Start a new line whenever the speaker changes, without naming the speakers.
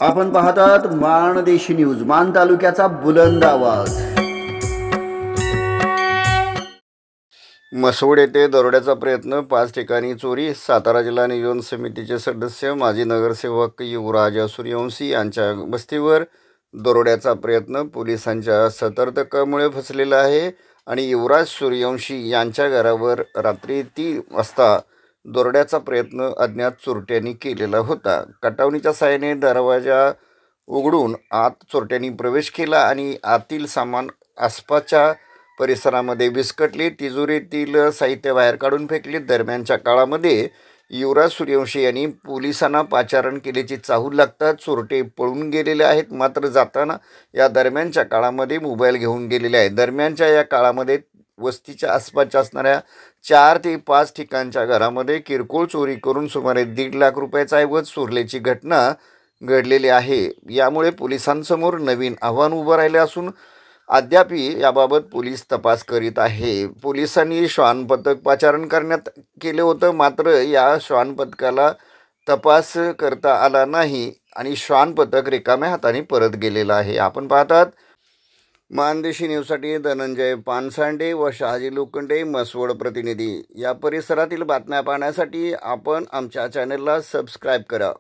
आपण पाहतात माणदेशी न्यूज, मान तालुक्याचा बुलंद आवाज। मसवड येथे दरोड्याचा प्रयत्न, 5 ठिकाणी चोरी। सातारा जिल्हा नियोजन समितीचे सदस्य माजी नगरसेवक युवराज सूर्यवंशी यांच्या वस्तीवर दरोड्याचा प्रयत्न पोलिसांच्या सतर्कतेमुळे फसलेला आहे आणि युवराज सूर्यवंशी यांच्या घरावर रात्री 3 वाजता दरोड्याचा प्रयत्न अज्ञात चोरट्यांनी केलेला होता। कटावणीच्या साहाय्याने दरवाजा उघडून आत चोरट्यांनी प्रवेश केला आणि आतील सामान आसपासच्या परिसरामध्ये विस्कटले, तिजोरीतील साहित्य बाहेर काढून फेकले। दरम्यानच्या काळामध्ये युवराज सूर्यवंशी यांनी पोलिसांना पाचारण केल्याची चाहूल लागतात चोरटे पळून गेलेले आहेत, मात्र जाताना या दरम्यानच्या काळामध्ये मोबाईल घेऊन गेलेले आहेत। दरम्यानच्या या काळामध्ये वस्तीच्या आसपासच्या असणाऱ्या 4 ते 5 ठिकाणच्या घरामध्ये किरकोळ चोरी करून सुमारे 1.5 लाख रुपयाचा ऐवज चोरल्याची घटना घडलेली आहे। यामुळे पोलिसांसमोर नवीन आव्हान उभं राहिले असून अद्याप याबाबत पोलीस तपास करीत आहे। पोलिसांनी श्वान पथक पाचारण करण्यात केले होतं, मात्र या श्वान पथकाला तपास करता आला नाही आणि श्वान पथक रिकाम्या हाताने परत गेलेलं आहे। आपण पाहतात माणदेशी न्यूजसाठी धनंजय पानसांडे व शहाजी लोखंडे, मसवड प्रतिनिधी। या परिसरातील बातम्या पाहण्यासाठी आपण आमच्या चॅनलला सबस्क्राईब करा।